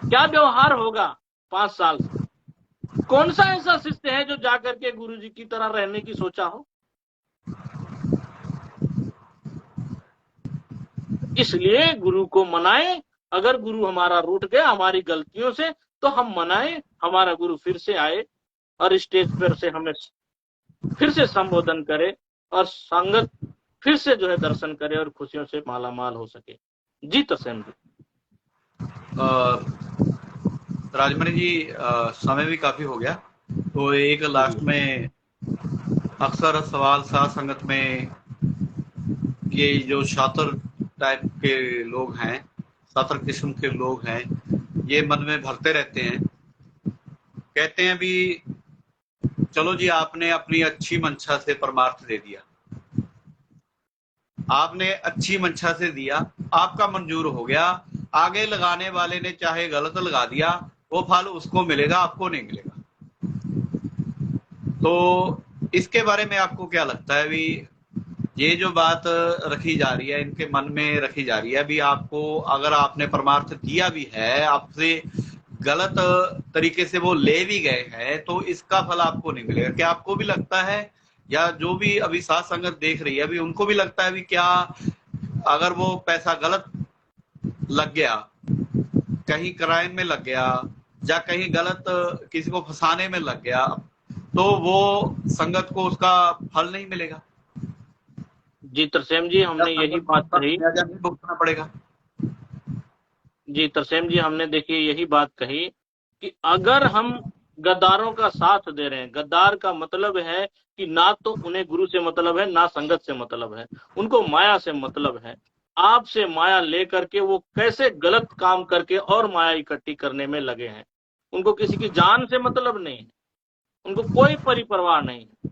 क्या व्यवहार होगा 5 साल से। कौन सा ऐसा शिष्य है जो जाकर के गुरु जी की तरह रहने की सोचा हो? इसलिए गुरु को मनाए। अगर गुरु हमारा रूठ गया हमारी गलतियों से, तो हम मनाए, हमारा गुरु फिर से आए और स्टेज पर से हमें फिर से संबोधन करे और संगत फिर से जो है दर्शन करे और खुशियों से मालामाल हो सके। जी तसेम जी।
राजमणि जी, समय भी काफी हो गया, तो एक लास्ट में अक्सर सवाल साथ संगत में ये जो शातिर टाइप के लोग हैं, शातिर किस्म के लोग हैं, ये मन में भरते रहते हैं। कहते हैं भी चलो जी, आपने अपनी अच्छी मंशा से परमार्थ दे दिया, आपने अच्छी मंशा से दिया, आपका मंजूर हो गया, आगे लगाने वाले ने चाहे गलत लगा दिया, वो फल उसको मिलेगा, आपको नहीं मिलेगा। तो इसके बारे में आपको क्या लगता है भी, ये जो बात रखी जा रही है, इनके मन में रखी जा रही है भी, आपको अगर आपने परमार्थ दिया भी है, आपसे गलत तरीके से वो ले भी गए हैं, तो इसका फल आपको नहीं मिलेगा। क्या आपको भी लगता है, या जो भी अभी साथ संगत देख रही है अभी, उनको भी लगता है भी क्या अगर वो पैसा गलत लग गया, कहीं क्राइम में लग गया, या कहीं गलत किसी को फंसाने में लग गया, तो वो संगत को उसका फल नहीं मिलेगा?
जी तरसेम जी, हमने यही बात कही।
भुगतना पड़ेगा।
जी तरसेम जी, हमने देखिए यही बात कही कि अगर हम गद्दारों का साथ दे रहे हैं, गद्दार का मतलब है कि ना तो उन्हें गुरु से मतलब है, ना संगत से मतलब है, उनको माया से मतलब है। आपसे माया लेकर के वो कैसे गलत काम करके और माया इकट्ठी करने में लगे हैं। उनको किसी की जान से मतलब नहीं है, उनको कोई परिपरवाह नहीं है।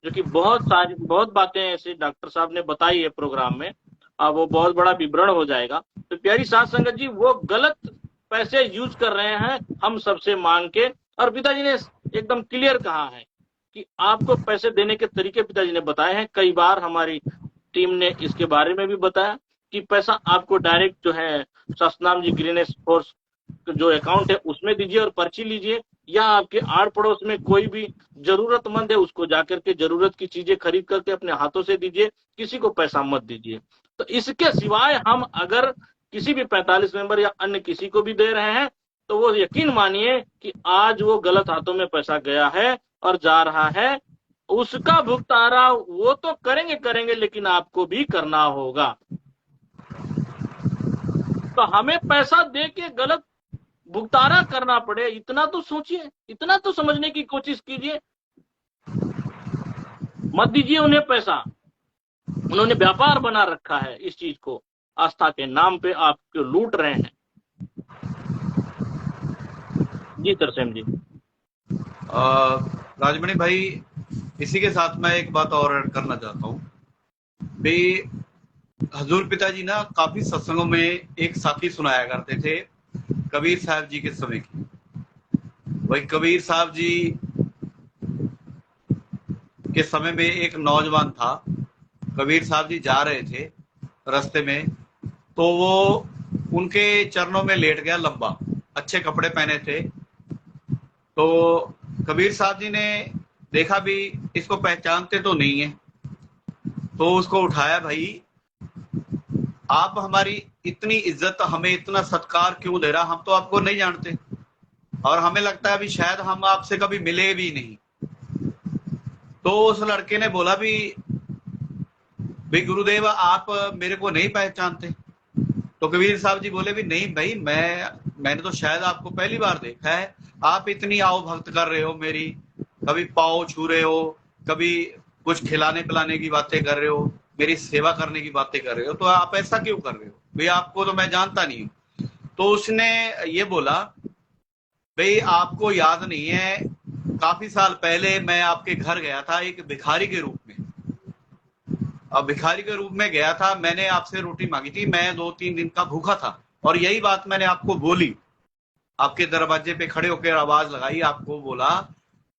जो कि बहुत बातें ऐसे डॉक्टर साहब ने बताई है प्रोग्राम में, अब वो बहुत बड़ा विवरण हो जाएगा। तो प्यारी साथ संगत जी, वो गलत पैसे यूज कर रहे हैं हम सबसे मांग के। और पिताजी ने एकदम क्लियर कहा है कि आपको पैसे देने के तरीके पिताजी ने बताए हैं। कई बार हमारी टीम ने इसके बारे में भी बताया कि पैसा आपको डायरेक्ट जो है सतनाम जी ग्रीनेस फोर्स जो अकाउंट है उसमें दीजिए और पर्ची लीजिए, या आपके आड़ पड़ोस में कोई भी जरूरतमंद है उसको जाकर के जरूरत की चीजें खरीद करके अपने हाथों से दीजिए, किसी को पैसा मत दीजिए। तो इसके सिवाय हम अगर किसी भी 45 मेंबर या अन्य किसी को भी दे रहे हैं, तो वो यकीन मानिए कि आज वो गलत हाथों में पैसा गया है और जा रहा है, उसका भुगतारा वो तो करेंगे, लेकिन आपको भी करना होगा। तो हमें पैसा दे के गलत भुगतारा करना पड़े, इतना तो सोचिए, इतना तो समझने की कोशिश कीजिए। मत दीजिए उन्हें पैसा, उन्होंने व्यापार बना रखा है इस चीज को, आस्था के नाम पे आपको लूट रहे हैं। जी तरसेम जी।
राजमणि भाई, इसी के साथ मैं एक बात और ऐड करना चाहता हूँ भाई। हजूर पिताजी ना काफी सत्संगों में एक साथी सुनाया करते थे, कबीर साहब जी के समय की। वही कबीर साहब जी के समय में एक नौजवान था, कबीर साहब जी जा रहे थे रास्ते में, तो वो उनके चरणों में लेट गया लंबा, अच्छे कपड़े पहने थे। तो कबीर साहब जी ने देखा भी इसको पहचानते तो नहीं है, तो उसको उठाया, भाई आप हमारी इतनी इज्जत, हमें इतना सत्कार क्यों दे रहा, हम तो आपको नहीं जानते और हमें लगता है भी शायद हम आपसे कभी मिले भी नहीं। तो उस लड़के ने बोला भी गुरुदेव आप मेरे को नहीं पहचानते? तो कबीर साहब जी बोले भी नहीं भाई, मैंने तो शायद आपको पहली बार देखा है, आप इतनी आओ भक्त कर रहे हो मेरी, कभी पाँव छू रहे हो, कभी कुछ खिलाने पिलाने की बातें कर रहे हो, मेरी सेवा करने की बातें कर रहे हो, तो आप ऐसा क्यों कर रहे हो भाई, आपको तो मैं जानता नहीं हूँ। तो उसने ये बोला, भाई आपको याद नहीं है, काफी साल पहले मैं आपके घर गया था एक भिखारी के रूप में। अब भिखारी के रूप में गया था, मैंने आपसे रोटी मांगी थी, मैं 2-3 दिन का भूखा था और यही बात मैंने आपको बोली, आपके दरवाजे पे खड़े होकर आवाज लगाई, आपको बोला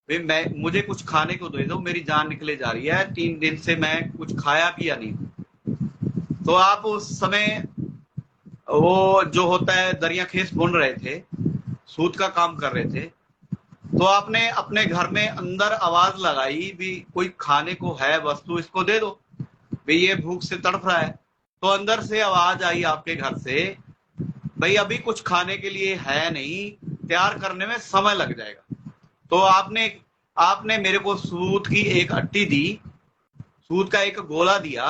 भाई मुझे कुछ खाने को दे दो, मेरी जान निकले जा रही है, 3 दिन से मैं कुछ खाया पिया नहीं। तो आप उस समय वो जो होता है दरिया खेस बुन रहे थे, सूत का काम कर रहे थे, तो आपने अपने घर में अंदर आवाज लगाई भी कोई खाने को है वस्तु, इसको दे दो भाई, ये भूख से तड़प रहा है। तो अंदर से आवाज आई आपके घर से, भाई अभी कुछ खाने के लिए है नहीं, तैयार करने में समय लग जाएगा। तो आपने आपने मेरे को सूत की एक अट्टी दी, सूत का एक गोला दिया,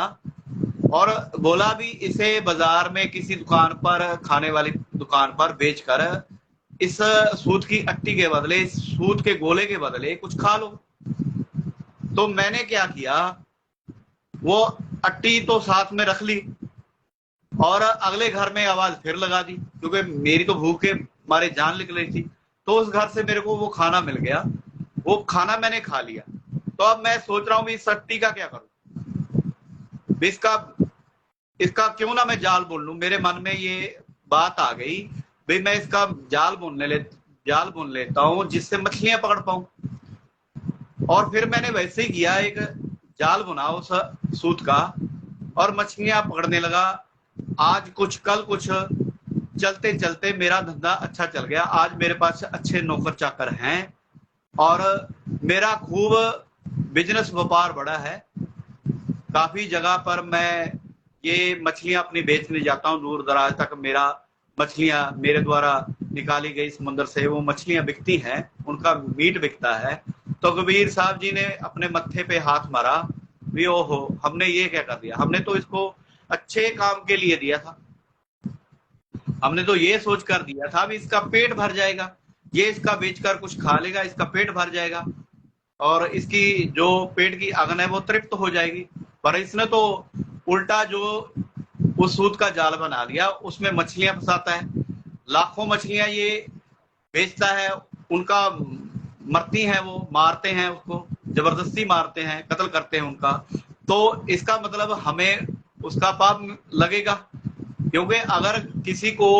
और गोला भी इसे बाजार में किसी दुकान पर, खाने वाली दुकान पर बेचकर इस सूत की अट्टी के बदले, इस सूत के गोले के बदले कुछ खा लो। तो मैंने क्या किया, वो अट्टी तो साथ में रख ली और अगले घर में आवाज फिर लगा दी, क्योंकि मेरी तो भूख के मारे जान निकल रही थी। तो उस घर से मेरे को वो खाना मिल गया, वो खाना मैंने खा लिया। तो अब मैं सोच रहा हूं इस अट्टी का क्या करूं, इसका क्यों ना मैं जाल बुन लूं। मेरे मन में ये बात आ गई, भाई मैं इसका जाल बुन लेता हूं जिससे मछलियां पकड़ पाऊं। और फिर मैंने वैसे ही किया, एक जाल बुना उस सूत का और मछलियां पकड़ने लगा। आज कुछ कल कुछ, चलते चलते मेरा धंधा अच्छा चल गया। आज मेरे पास अच्छे नौकर चाकर हैं और मेरा खूब बिजनेस व्यापार बढ़ा है। काफी जगह पर मैं ये मछलियां अपनी बेचने जाता हूँ, दूर दराज तक मेरा मछलियां मेरे द्वारा निकाली गई समुद्र से वो मछलियां बिकती हैं, उनका मीट बिकता है। तो कबीर साहब जी ने अपने मत्थे पे हाथ मारा, भी ओहो हमने ये क्या कर दिया, हमने तो इसको अच्छे काम के लिए दिया था, हमने तो ये सोच कर दिया था भी इसका पेट भर जाएगा, ये इसका बेचकर कुछ खा लेगा, इसका पेट भर जाएगा और इसकी जो पेट की अगन है वो तृप्त हो जाएगी। पर इसने तो उल्टा जो उस सूत का जाल बना दिया, उसमें मछलियां फंसाता है, लाखों मछलियां ये बेचता है, उनका मरती हैं, वो मारते हैं, उसको जबरदस्ती मारते हैं, कत्ल करते हैं उनका। तो इसका मतलब हमें उसका पाप लगेगा, क्योंकि अगर किसी को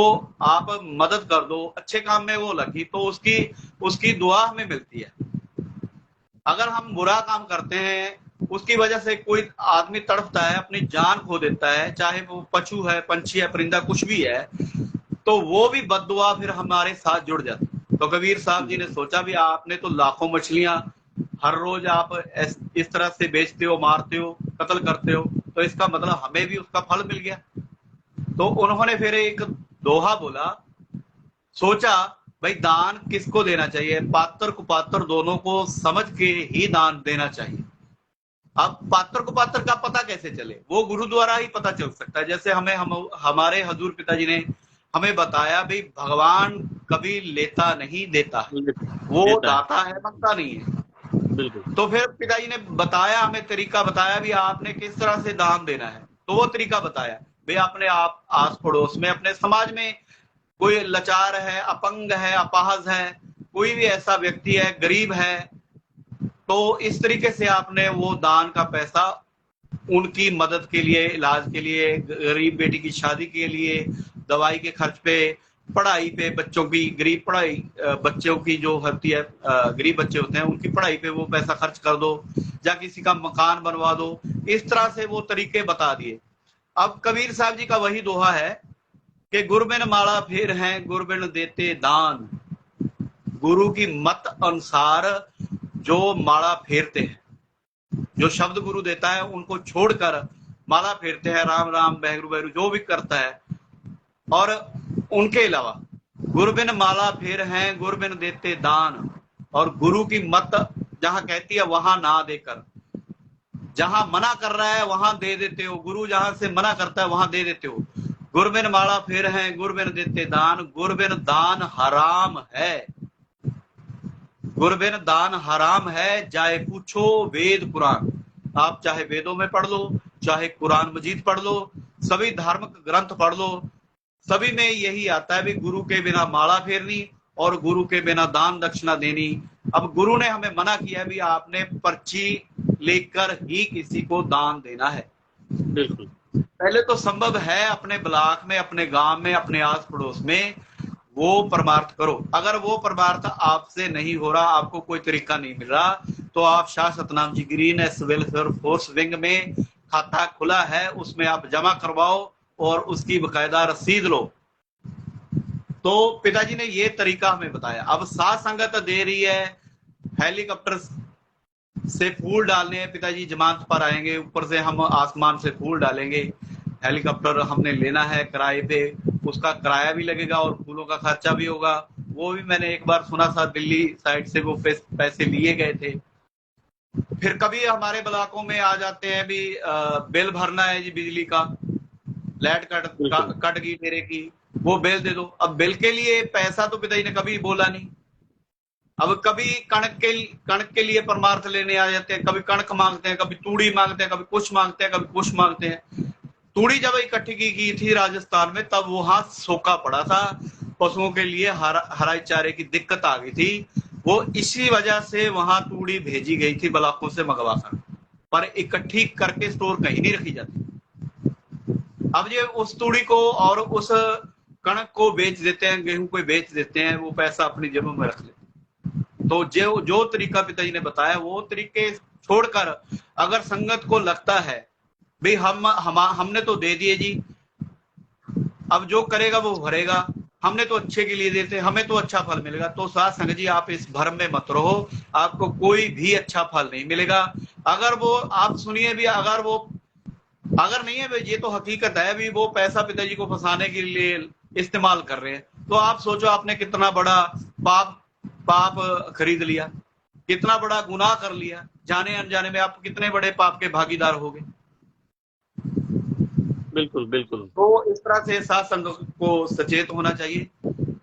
आप मदद कर दो, अच्छे काम में वो लगी, तो उसकी दुआ हमें मिलती है। अगर हम बुरा काम करते हैं, उसकी वजह से कोई आदमी तड़पता है, अपनी जान खो देता है, चाहे वो पशु है, पंछी है, परिंदा कुछ भी है, तो वो भी बद्दुआ फिर हमारे साथ जुड़ जाती। तो कबीर साहब जी ने सोचा भी आपने तो लाखों मछलियां हर रोज आप इस तरह से बेचते हो, मारते हो, कत्ल करते हो, तो इसका मतलब हमें भी उसका फल मिल गया। तो उन्होंने फिर एक दोहा बोला, सोचा भाई दान किसको देना चाहिए, पात्र कुपात्र दोनों को समझ के ही दान देना चाहिए। अब पात्र कुपात्र का पता कैसे चले, वो गुरु द्वारा ही पता चल सकता है। जैसे हमारे हजूर पिताजी ने हमें बताया भाई भगवान कभी लेता नहीं देता, वो दाता है, मांगता नहीं है।
बिल्कुल।
तो फिर पिताजी ने बताया, हमें तरीका बताया भी आपने किस तरह से दान देना है। तो वो तरीका बताया भाई अपने आप आस पड़ोस में, अपने समाज में कोई लाचार है, अपंग है, अपाहज है, कोई भी ऐसा व्यक्ति है, गरीब है, तो इस तरीके से आपने वो दान का पैसा उनकी मदद के लिए, इलाज के लिए, गरीब बेटी की शादी के लिए, दवाई के खर्च पे, पढ़ाई पे, बच्चों की गरीब पढ़ाई, बच्चों की जो होती है, गरीब बच्चे होते हैं उनकी पढ़ाई पे वो पैसा खर्च कर दो, या किसी का मकान बनवा दो। इस तरह से वो तरीके बता दिए। अब कबीर साहब जी का वही दोहा है कि गुरबिन माला फेर हैं, गुरबिन देते दान, गुरु की मत अनुसार जो माला फेरते हैं, जो शब्द गुरु देता है उनको छोड़कर माला फेरते हैं, राम राम बहरु बहरु जो भी करता है, और उनके अलावा गुरबिन माला फेर हैं, गुरबिन देते दान, और गुरु की मत जहां कहती है वहां ना देकर, जहां मना कर रहा है वहां दे देते हो, गुरु जहां से मना करता है वहां दे देते हो। गुरबिन माला फेर हैं, गुरबिन देते दान, गुरबिन दान हराम है, गुरबिन दान हराम है, जाए पूछो वेद पुराण। आप चाहे वेदों में पढ़ लो, चाहे कुरान मजीद पढ़ लो, सभी धार्मिक ग्रंथ पढ़ लो, सभी में यही आता है भी गुरु के बिना माला फेरनी और गुरु के बिना दान दक्षिणा देनी। अब गुरु ने हमें मना किया है भी आपने पर्ची लेकर ही किसी को दान देना है।
बिल्कुल।
पहले तो संभव है अपने ब्लॉक में, अपने गांव में, अपने आस पड़ोस में वो परमार्थ करो। अगर वो परमार्थ आपसे नहीं हो रहा, आपको कोई तरीका नहीं मिल रहा, तो आप Shah Satnam ji green S welfare force wing में खाता खुला है, उसमें आप जमा करवाओ और उसकी बकायदा रसीद लो। तो पिताजी ने ये तरीका हमें बताया। अब साथ संगत दे रही है, हेलीकॉप्टर से फूल डालने हैं, पिताजी जमानत पर आएंगे, ऊपर से हम आसमान से फूल डालेंगे, हेलीकॉप्टर हमने लेना है किराए पे, उसका किराया भी लगेगा और फूलों का खर्चा भी होगा। वो भी मैंने एक बार सुना था, दिल्ली साइड से वो पैसे लिए गए थे। फिर कभी हमारे ब्लॉकों में आ जाते हैं भी बिल भरना है जी, बिजली का, लाइट
बिल्कुल
कट गई मेरे की, वो बिल दे दो। अब बिल के लिए पैसा तो पिताजी ने कभी बोला नहीं। अब कभी कणक के लिए परमार्थ लेने आ जाते हैं, कभी कणक मांगते हैं, कभी तूड़ी मांगते हैं, कभी कुछ मांगते हैं, कभी कुछ मांगते हैं। तूड़ी जब इकट्ठी की थी राजस्थान में, तब वहां सूखा पड़ा था, पशुओं के लिए हराई चारे की दिक्कत आ गई थी। वो इसी वजह से वहां तूड़ी भेजी गई थी ब्लॉकों से मंगवा कर, पर इकट्ठी करके स्टोर कहीं नहीं रखी जाती। अब ये उस तूड़ी को और उस कणक को बेच देते हैं, गेहूं को बेच देते हैं, वो पैसा अपनी जेबों में रख लेते हैं। तो जो जो तरीका पिताजी ने बताया, वो तरीके छोड़कर अगर संगत को लगता है भाई हमने तो दे दिए जी, अब जो करेगा वो भरेगा, हमने तो अच्छे के लिए देते, हमें तो अच्छा फल मिलेगा, तो साथ संगत जी आप इस भ्रम में मत रहो, आपको कोई भी अच्छा फल नहीं मिलेगा। अगर वो आप सुनिए भी, अगर नहीं है भाई, ये तो हकीकत है भी, वो पैसा पिताजी को फंसाने के लिए इस्तेमाल कर रहे हैं, तो आप सोचो आपने कितना बड़ा पाप खरीद लिया, कितना बड़ा गुनाह कर लिया, जाने अनजाने में आप कितने बड़े पाप के भागीदार हो गए।
बिल्कुल बिल्कुल।
तो इस तरह से साथ संगत को सचेत होना चाहिए।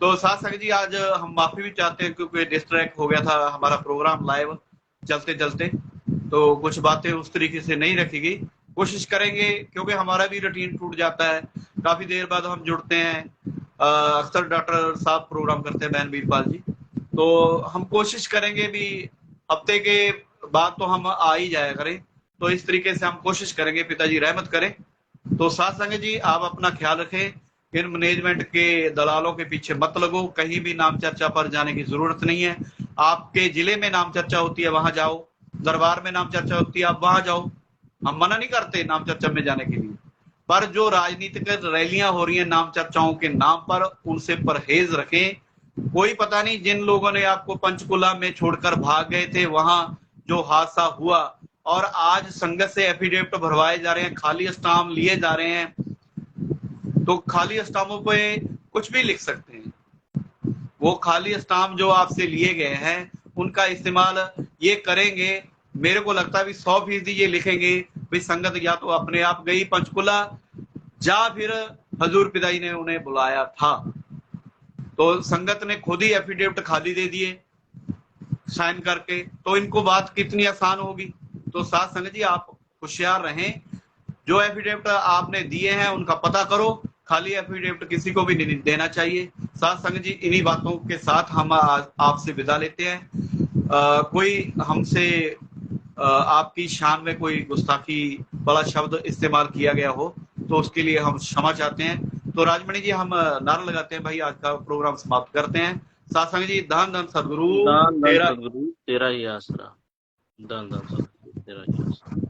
तो साथ संगत जी आज हम माफी भी चाहते हैं क्योंकि डिस्ट्रैक्ट हो गया था हमारा प्रोग्राम लाइव चलते चलते, तो कुछ बातें उस तरीके से नहीं रखी गई। कोशिश करेंगे, क्योंकि हमारा भी रूटीन टूट जाता है, काफी देर बाद हम जुड़ते हैं। अक्सर डॉक्टर साहब प्रोग्राम करते हैं, बहन वीरपाल जी, तो हम कोशिश करेंगे भी हफ्ते के बाद तो हम आ ही जाया करें। तो इस तरीके से हम कोशिश करेंगे, पिताजी रहमत करें। तो साथ संगत जी आप अपना ख्याल रखें, इन मैनेजमेंट के दलालों के पीछे मत लगो, कहीं भी नाम चर्चा पर जाने की जरूरत नहीं है। आपके जिले में नाम चर्चा होती है वहां जाओ, दरबार में नाम चर्चा होती है आप वहां जाओ, हम मना नहीं करते नाम चर्चा में जाने के लिए, पर जो राजनीतिक रैलियां हो रही हैं नाम चर्चाओं के नाम पर, उनसे परहेज रखें। कोई पता नहीं जिन लोगों ने आपको पंचकुला में छोड़कर भाग गए थे, वहां जो हादसा हुआ, और आज संगत से एफिडेविट भरवाए जा रहे हैं, खाली स्टाम्प लिए जा रहे हैं, तो खाली स्टाम्पों पे कुछ भी लिख सकते हैं। वो खाली स्टाम्प जो आपसे लिए गए हैं उनका इस्तेमाल ये करेंगे, मेरे को लगता है 100% ये लिखेंगे भाई संगत या तो अपने आप गई पंचकुला, या फिर हजूर पिताजी ने उन्हें बुलाया था। तो संगत ने खुद ही एफिडेविट खाली दे दिए साइन करके, तो इनको बात कितनी आसान होगी। तो साथ संगत जी आप होशियार रहें, जो एफिडेविट आपने दिए हैं उनका पता करो, खाली एफिडेविट किसी को भी नहीं देना चाहिए। साथ संगत जी इन्हीं बातों के साथ हम आपसे विदा लेते हैं। कोई हमसे आपकी शान में कोई गुस्ताखी वाला शब्द इस्तेमाल किया गया हो तो उसके लिए हम क्षमा चाहते हैं। तो राजमणि जी हम नारा लगाते हैं भाई, आज का प्रोग्राम समाप्त करते हैं। साथ जी धन धन सदगुरु
दान दान
तेरा
सदगुरु तेरा ही आसरा, दान दान सदगुरु तेरा ही आसरा।